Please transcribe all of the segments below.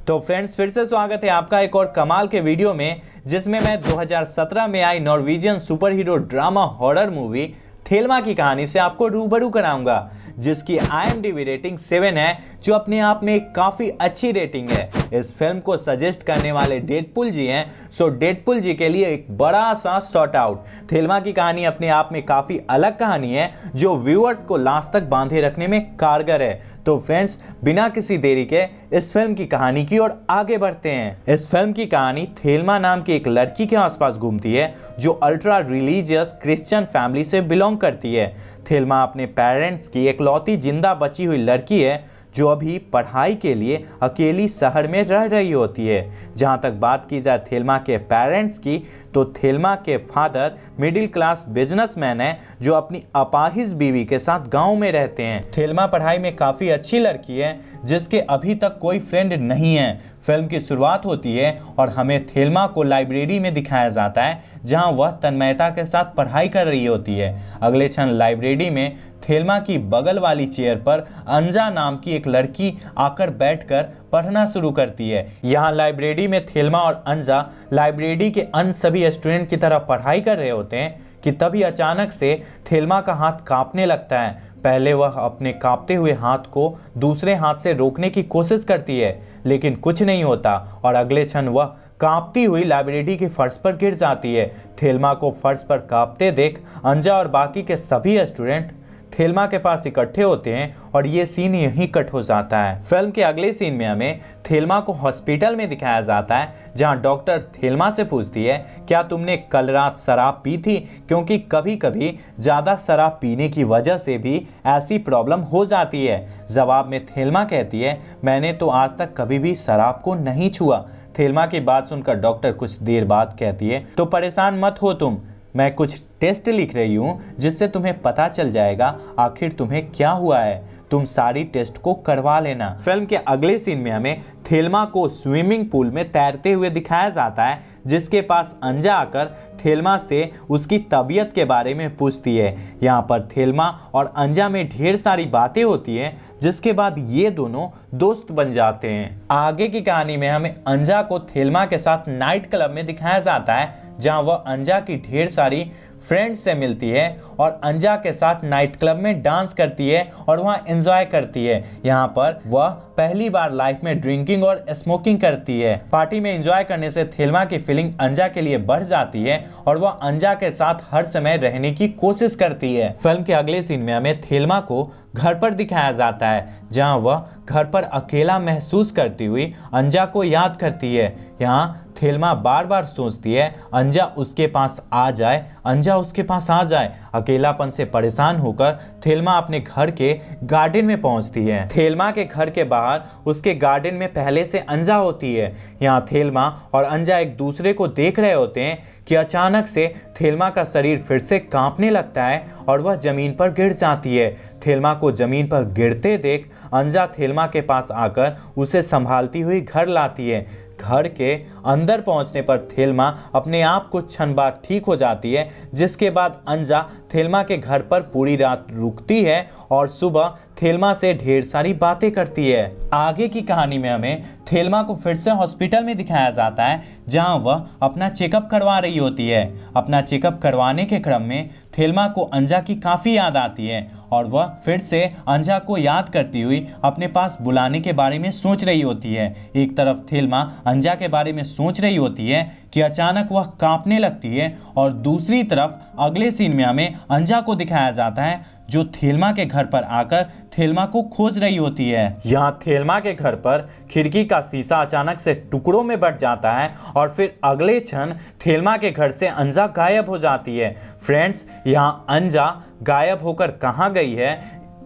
तो फ्रेंड्स, फिर से स्वागत है आपका एक और कमाल के वीडियो में, जिसमें मैं 2017 में आई Norwegian super hero drama horror movie Thelma की कहानी से आपको रूबरू कराऊंगा, जिसकी IMDb रेटिंग 7 है, जो अपने आप में काफ़ी अच्छी रेटिंग है। इस फिल्म को सजेस्ट करने वाले डेडपुल जी हैं, सो डेडपुल जी के लिए एक बड़ा सा शॉट आउट। थेल्मा की कहानी अपने आप में काफ़ी अलग कहानी है, जो व्यूअर्स को लास्ट तक बांधे रखने में कारगर है। तो फ्रेंड्स, बिना किसी देरी के इस फिल्म की कहानी की ओर आगे बढ़ते हैं। इस फिल्म की कहानी थेल्मा नाम की एक लड़की के आसपास घूमती है, जो अल्ट्रा रिलीजियस क्रिश्चियन फैमिली से बिलोंग करती है। थेल्मा अपने पेरेंट्स की एकलौती जिंदा बची हुई लड़की है, जो अभी पढ़ाई के लिए अकेली शहर में रह रही होती है। जहां तक बात की जाए थेल्मा के पेरेंट्स की, तो थेल्मा के फादर मिडिल क्लास बिजनेसमैन है, जो अपनी अपाहिज बीवी के साथ गांव में रहते हैं। थेल्मा पढ़ाई में काफ़ी अच्छी लड़की है, जिसके अभी तक कोई फ्रेंड नहीं है। फिल्म की शुरुआत होती है और हमें थेल्मा को लाइब्रेरी में दिखाया जाता है, जहां वह तन्मयता के साथ पढ़ाई कर रही होती है। अगले क्षण लाइब्रेरी में थेल्मा की बगल वाली चेयर पर अंजा नाम की एक लड़की आकर बैठकर पढ़ना शुरू करती है। यहाँ लाइब्रेरी में थेल्मा और अंजा लाइब्रेरी के अन्य सभी स्टूडेंट की तरह पढ़ाई कर रहे होते हैं कि तभी अचानक से थेल्मा का हाथ कांपने लगता है। पहले वह अपने कांपते हुए हाथ को दूसरे हाथ से रोकने की कोशिश करती है, लेकिन कुछ नहीं होता और अगले क्षण वह कांपती हुई लाइब्रेरी के फर्श पर गिर जाती है। थेल्मा को फर्श पर कांपते देख अंजा और बाकी के सभी स्टूडेंट थेल्मा के पास इकट्ठे होते हैं और ये सीन यहीं कट हो जाता है। फिल्म के अगले सीन में हमें थेल्मा को हॉस्पिटल में दिखाया जाता है, जहां डॉक्टर थेल्मा से पूछती है, क्या तुमने कल रात शराब पी थी? क्योंकि कभी कभी ज़्यादा शराब पीने की वजह से भी ऐसी प्रॉब्लम हो जाती है। जवाब में थेल्मा कहती है, मैंने तो आज तक कभी भी शराब को नहीं छुआ। थेल्मा की बात सुनकर डॉक्टर कुछ देर बाद कहती है, तो परेशान मत हो तुम, मैं कुछ टेस्ट लिख रही हूँ, जिससे तुम्हें पता चल जाएगा आखिर तुम्हें क्या हुआ है। तुम सारी टेस्ट को करवा लेना। फिल्म के अगले सीन में हमें थेल्मा को स्विमिंग पूल में तैरते हुए दिखाया जाता है, जिसके पास अंजा आकर थेल्मा से उसकी तबीयत के बारे में पूछती है। यहाँ पर थेल्मा और अंजा में ढेर सारी बातें होती हैं, जिसके बाद ये दोनों दोस्त बन जाते हैं। आगे की कहानी में हमें अंजा को थेल्मा के साथ नाइट क्लब में दिखाया जाता है, जहां वह अंजा की ढेर सारी फ्रेंड्स से मिलती है और अंजा के साथ नाइट क्लब में डांस करती है और वहाँ एंजॉय करती है। यहाँ पर वह पहली बार लाइफ में ड्रिंकिंग और स्मोकिंग करती है। पार्टी में एंजॉय करने से थेल्मा की फीलिंग अंजा के लिए बढ़ जाती है और वह अंजा के साथ हर समय रहने की कोशिश करती है। फिल्म के अगले सीन में हमें थेल्मा को घर पर दिखाया जाता है, जहाँ वह घर पर अकेला महसूस करती हुई अंजा को याद करती है। यहाँ थेल्मा बार बार सोचती है अंजा उसके पास आ जाए, अंजा उसके पास आ जाए। अकेलापन से परेशान होकर थेल्मा अपने घर के गार्डन में पहुंचती है। थेल्मा के घर के बाहर उसके गार्डन में पहले से अंजा होती है। यहाँ थेल्मा और अंजा एक दूसरे को देख रहे होते हैं कि अचानक से थेल्मा का शरीर फिर से कांपने लगता है और वह जमीन पर गिर जाती है। थेल्मा को जमीन पर गिरते देख अंजा थेल्मा के पास आकर उसे संभालती हुई घर लाती है। घर के अंदर पहुंचने पर थेल्मा अपने आप कुछ क्षण बाद ठीक हो जाती है, जिसके बाद अंजा थेल्मा के घर पर पूरी रात रुकती है और सुबह थेल्मा से ढेर सारी बातें करती है। आगे की कहानी में हमें थेल्मा को फिर से हॉस्पिटल में दिखाया जाता है, जहां वह अपना चेकअप करवा रही होती है। अपना चेकअप करवाने के क्रम में थेल्मा को अंजा की काफ़ी याद आती है और वह फिर से अंजा को याद करती हुई अपने पास बुलाने के बारे में सोच रही होती है। एक तरफ थेल्मा अंजा के बारे में सोच रही होती है कि अचानक वह कांपने लगती है और दूसरी तरफ अगले सीन में हमें अंजा को दिखाया जाता है, जो थेल्मा के घर पर आकर थेल्मा को खोज रही होती है। यहाँ थेल्मा के घर पर खिड़की का शीशा अचानक से टुकड़ों में बट जाता है और फिर अगले क्षण थेल्मा के घर से अंजा गायब हो जाती है। फ्रेंड्स, यहाँ अंजा गायब होकर कहाँ गई है,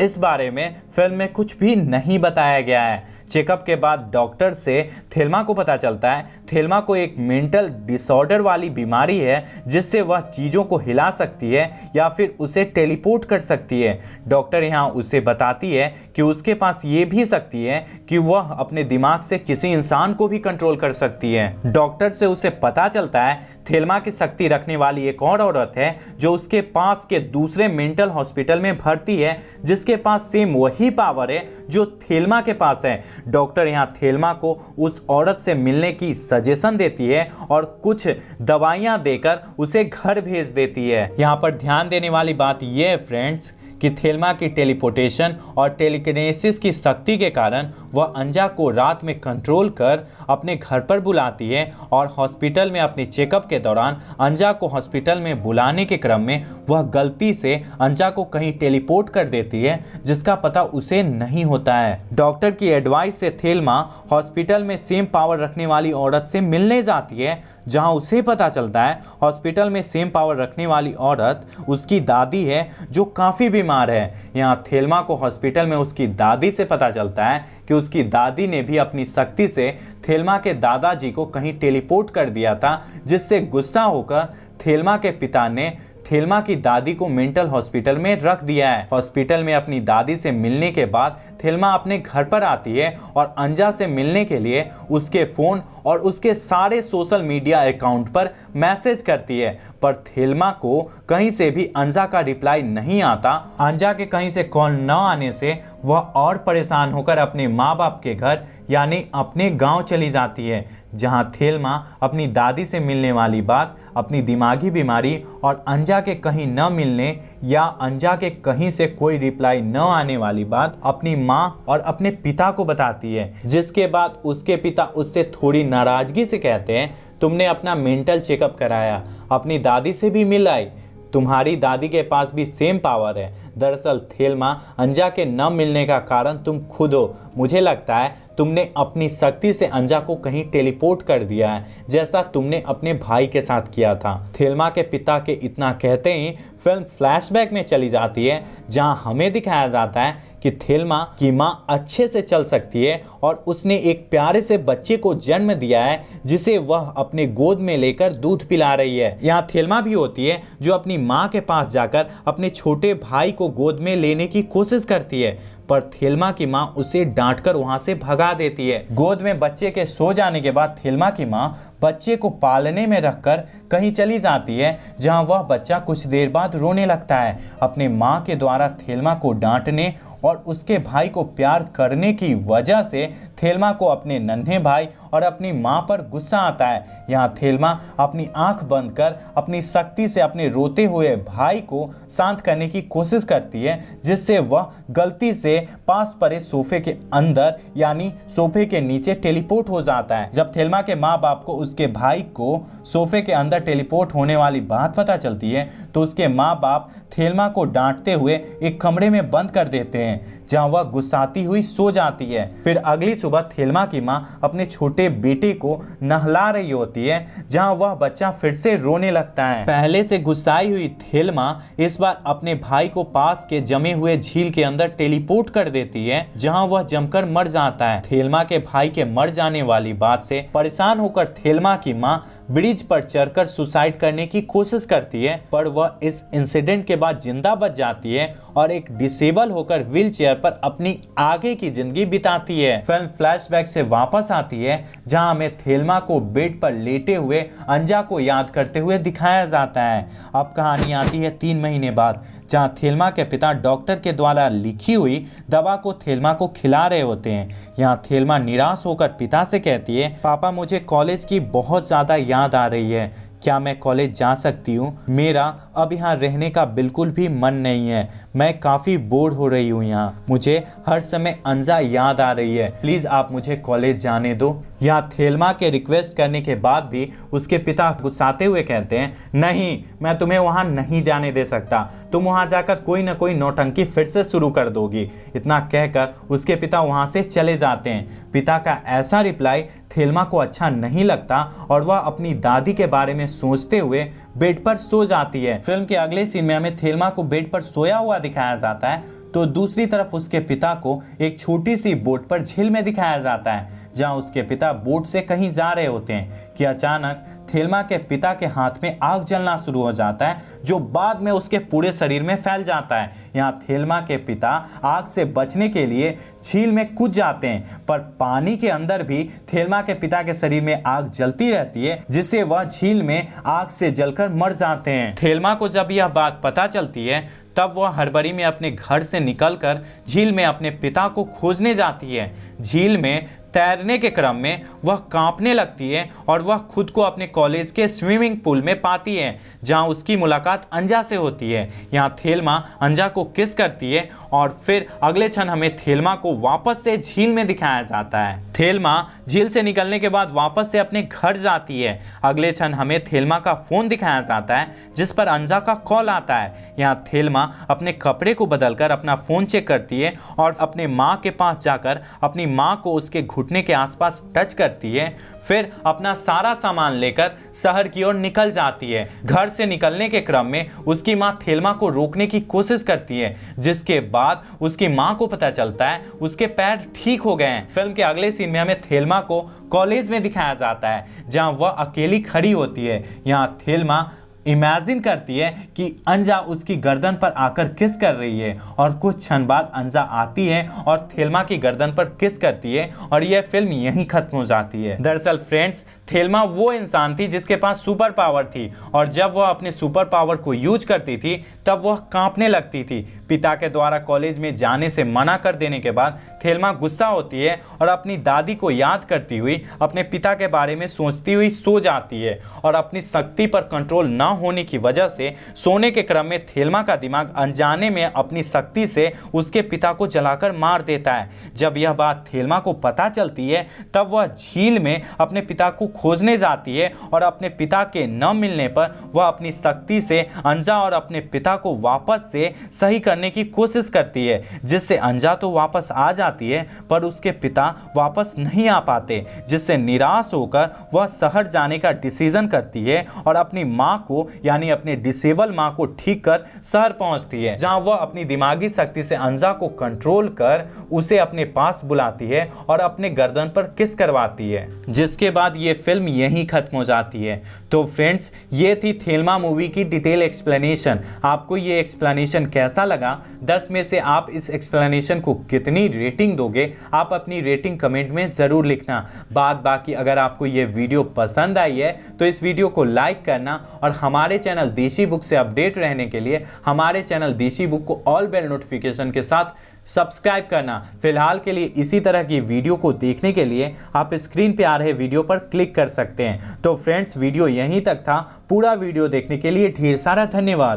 इस बारे में फिल्म में कुछ भी नहीं बताया गया है। चेकअप के बाद डॉक्टर से थेल्मा को पता चलता है थेल्मा को एक मेंटल डिसऑर्डर वाली बीमारी है जिससे वह चीज़ों को हिला सकती है या फिर उसे टेलीपोर्ट कर सकती है। डॉक्टर यहाँ उसे बताती है कि उसके पास ये भी शक्ति है कि वह अपने दिमाग से किसी इंसान को भी कंट्रोल कर सकती है। डॉक्टर से उसे पता चलता है थेल्मा की शक्ति रखने वाली एक और औरत है जो उसके पास के दूसरे मेंटल हॉस्पिटल में भर्ती है, जिसके पास सेम वही पावर है जो थेल्मा के पास है। डॉक्टर यहाँ थेल्मा को उस औरत से मिलने की सजेशन देती है और कुछ दवाइयाँ देकर उसे घर भेज देती है। यहाँ पर ध्यान देने वाली बात यह है फ्रेंड्स कि थेल्मा की टेलीपोर्टेशन और टेलीकिनेसिस की शक्ति के कारण वह अंजा को रात में कंट्रोल कर अपने घर पर बुलाती है और हॉस्पिटल में अपने चेकअप के दौरान अंजा को हॉस्पिटल में बुलाने के क्रम में वह गलती से अंजा को कहीं टेलीपोर्ट कर देती है जिसका पता उसे नहीं होता है। डॉक्टर की एडवाइस से थेल्मा हॉस्पिटल में सेम पावर रखने वाली औरत से मिलने जाती है, जहां उसे पता चलता है हॉस्पिटल में सेम पावर रखने वाली औरत उसकी दादी है जो काफ़ी बीमार है। यहाँ थेल्मा को हॉस्पिटल में उसकी दादी से पता चलता है कि उसकी दादी ने भी अपनी शक्ति से थेल्मा के दादाजी को कहीं टेलीपोर्ट कर दिया था, जिससे गुस्सा होकर थेल्मा के पिता ने थेल्मा की दादी को मेंटल हॉस्पिटल में रख दिया है। हॉस्पिटल में अपनी दादी से मिलने के बाद थेल्मा अपने घर पर आती है और अंजा से मिलने के लिए उसके फ़ोन और उसके सारे सोशल मीडिया अकाउंट पर मैसेज करती है, पर थेल्मा को कहीं से भी अंजा का रिप्लाई नहीं आता। अंजा के कहीं से कॉल न आने से वह और परेशान होकर अपने माँ बाप के घर यानी अपने गांव चली जाती है, जहां थेल्मा अपनी दादी से मिलने वाली बात, अपनी दिमागी बीमारी और अंजा के कहीं न मिलने या अंजा के कहीं से कोई रिप्लाई न आने वाली बात अपनी माँ और अपने पिता को बताती है, जिसके बाद उसके पिता उससे थोड़ी नाराजगी से कहते हैं, तुमने अपना मेंटल चेकअप कराया, अपनी दादी से भी मिल आई, तुम्हारी दादी के पास भी सेम पावर है। दरअसल थेल्मा, अंजा के न मिलने का कारण तुम खुद हो। मुझे लगता है तुमने अपनी शक्ति से अंजा को कहीं टेलीपोर्ट कर दिया है, जैसा तुमने अपने भाई के साथ किया था। थेल्मा के पिता के इतना कहते ही फिल्म फ्लैशबैक में चली जाती है, जहां हमें दिखाया जाता है कि थेल्मा की माँ अच्छे से चल सकती है और उसने एक प्यारे से बच्चे को जन्म दिया है जिसे वह अपने गोद में लेकर दूध पिला रही है। यहाँ थेल्मा भी होती है जो अपनी माँ के पास जाकर अपने छोटे भाई को गोद में लेने की कोशिश करती है, पर थेल्मा की माँ उसे डांटकर वहां से भगा देती है। गोद में बच्चे के सो जाने के बाद थेल्मा की माँ बच्चे को पालने में रखकर कहीं चली जाती है, जहां वह बच्चा कुछ देर बाद रोने लगता है। अपने माँ के द्वारा थेल्मा को डांटने और उसके भाई को प्यार करने की वजह से थेल्मा को अपने नन्हे भाई और अपनी माँ पर गुस्सा आता है। यहाँ थेल्मा अपनी आंख बंद कर अपनी शक्ति से अपने रोते हुए भाई को शांत करने की कोशिश करती है, जिससे वह गलती से पास पड़े सोफे के अंदर यानी सोफे के नीचे टेलीपोर्ट हो जाता है। जब थेल्मा के माँ बाप को उसके भाई को सोफे के अंदर टेलीपोर्ट होने वाली बात पता चलती है तो उसके माँ बाप थेल्मा को डांटते हुए एक कमरे में बंद कर देते हैं, जहां वह गुस्साती हुई सो जाती है। फिर अगली सुबह थेल्मा की माँ अपने छोटे बेटे को नहला रही होती है, जहां वह बच्चा फिर से रोने लगता है। पहले से गुस्साई हुई थेल्मा इस बार अपने भाई को पास के जमे हुए झील के अंदर टेलीपोर्ट कर देती है, जहां वह जमकर मर जाता है। थेल्मा के भाई के मर जाने वाली बात से परेशान होकर थेल्मा की माँ ब्रिज पर चढ़कर सुसाइड करने की कोशिश करती है, पर वह इस इंसिडेंट के बाद जिंदा बच जाती है और एक डिसेबल होकर व्हील चेयर पर अपनी आगे की जिंदगी बिताती है। फिल्म फ्लैशबैक से वापस आती है, जहां हमें थेल्मा को बेड पर लेटे हुए अंजा को याद करते हुए दिखाया जाता है। अब कहानी आती है 3 महीने बाद, जहां थेल्मा के पिता डॉक्टर के द्वारा लिखी हुई दवा को थेल्मा को खिला रहे होते हैं। यहां थेल्मा निराश होकर पिता से कहती है, पापा मुझे कॉलेज की बहुत ज़्यादा याद आ रही है, क्या मैं कॉलेज जा सकती हूँ? मेरा अब यहाँ रहने का बिल्कुल भी मन नहीं है, मैं काफ़ी बोर हो रही हूँ यहाँ, मुझे हर समय अंजा याद आ रही है, प्लीज़ आप मुझे कॉलेज जाने दो। यहाँ थेल्मा के रिक्वेस्ट करने के बाद भी उसके पिता गुस्साते हुए कहते हैं, नहीं, मैं तुम्हें वहाँ नहीं जाने दे सकता, तुम वहाँ जाकर कोई ना कोई नौटंकी फिर से शुरू कर दोगी। इतना कहकर उसके पिता वहाँ से चले जाते हैं। पिता का ऐसा रिप्लाई थेल्मा को अच्छा नहीं लगता और वह अपनी दादी के बारे में सोचते हुए बेड पर सो जाती है। फिल्म के अगले सीन में हमें थेल्मा को बेड पर सोया हुआ दिखाया जाता है, तो दूसरी तरफ उसके पिता को एक छोटी सी बोट पर झील में दिखाया जाता है, जहां उसके पिता बोट से कहीं जा रहे होते हैं कि अचानक थेल्मा के पिता के हाथ में आग जलना शुरू हो जाता है, जो बाद में उसके पूरे शरीर में फैल जाता है। यहाँ थेल्मा के पिता आग से बचने के लिए झील में कूद जाते हैं, पर पानी के अंदर भी थेल्मा के पिता के शरीर में आग जलती रहती है, जिससे वह झील में आग से जलकर मर जाते हैं। थेल्मा को जब यह बात पता चलती है तब वह हड़बड़ी में अपने घर से निकलकर झील में अपने पिता को खोजने जाती है। झील में तैरने के क्रम में वह कांपने लगती है और वह खुद को अपने कॉलेज के स्विमिंग पूल में पाती है, जहां उसकी मुलाकात अंजा से होती है। यहां थेल्मा अंजा को किस करती है और फिर अगले क्षण हमें थेल्मा को वापस से झील में दिखाया जाता है। थेल्मा झील से निकलने के बाद वापस से अपने घर जाती है। अगले क्षण हमें थेल्मा का फोन दिखाया जाता है, जिस पर अंजा का कॉल आता है। यहाँ थेल्मा अपने कपड़े को बदलकर अपना फोन चेक करती है और अपने माँ के पास जाकर अपनी माँ को उसके घुटने के आसपास टच करती है। फिर अपना सारा सामान लेकर शहर की ओर निकल जाती है। घर से निकलने के क्रम में उसकी माँ थेल्मा को रोकने की कोशिश करती है, जिसके बाद उसकी माँ को पता चलता है उसके पैर ठीक हो गए हैं। फिल्म के अगले सीन में हमें थेल्मा को कॉलेज में दिखाया जाता है, जहां वह अकेली खड़ी होती है। यहाँ थेल्मा इमेजिन करती है कि अंजा उसकी गर्दन पर आकर किस कर रही है और कुछ क्षण बाद अंजा आती है और थेल्मा की गर्दन पर किस करती है और यह फिल्म यहीं खत्म हो जाती है। दरअसल फ्रेंड्स, थेल्मा वो इंसान थी जिसके पास सुपर पावर थी और जब वह अपने सुपर पावर को यूज करती थी तब वह कांपने लगती थी। पिता के द्वारा कॉलेज में जाने से मना कर देने के बाद थेल्मा गुस्सा होती है और अपनी दादी को याद करती हुई अपने पिता के बारे में सोचती हुई सो जाती है और अपनी शक्ति पर कंट्रोल न होने की वजह से सोने के क्रम में थेल्मा का दिमाग अनजाने में अपनी शक्ति से उसके पिता को जलाकर मार देता है। जब यह बात थेल्मा को पता चलती है तब वह झील में अपने पिता को खोजने जाती है और अपने पिता के न मिलने पर वह अपनी शक्ति से अंजा और अपने पिता को वापस से सही करने की कोशिश करती है, जिससे अंजा तो वापस आ जाती है पर उसके पिता वापस नहीं आ पाते, जिससे निराश होकर वह शहर जाने का डिसीजन करती है और अपनी माँ को यानी अपने डिसेबल माँ को ठीक कर शहर पहुंचती है, जहां वह अपनी दिमागी शक्ति से अंजा को कंट्रोल कर उसे अपने पास बुलाती है और अपने गर्दन पर किस करवाती है, जिसके बाद ये फिल्म यहीं खत्म हो जाती है। तो फ्रेंड्स, ये थी थेल्मा मूवी की डिटेल एक्सप्लेनेशन। आपको ये एक्सप्लेनेशन कैसा लगा? 10 में से आप इस एक्सप्लेनेशन को कितनी रेटिंग दोगे? आप अपनी रेटिंग कमेंट में ज़रूर लिखना। बाकी अगर आपको ये वीडियो पसंद आई है तो इस वीडियो को लाइक करना और हमारे चैनल देशी बुक से अपडेट रहने के लिए हमारे चैनल देशी बुक को ऑल बेल नोटिफिकेशन के साथ सब्सक्राइब करना। फिलहाल के लिए इसी तरह की वीडियो को देखने के लिए आप स्क्रीन पे आ रहे वीडियो पर क्लिक कर सकते हैं। तो फ्रेंड्स, वीडियो यहीं तक था। पूरा वीडियो देखने के लिए ढेर सारा धन्यवाद।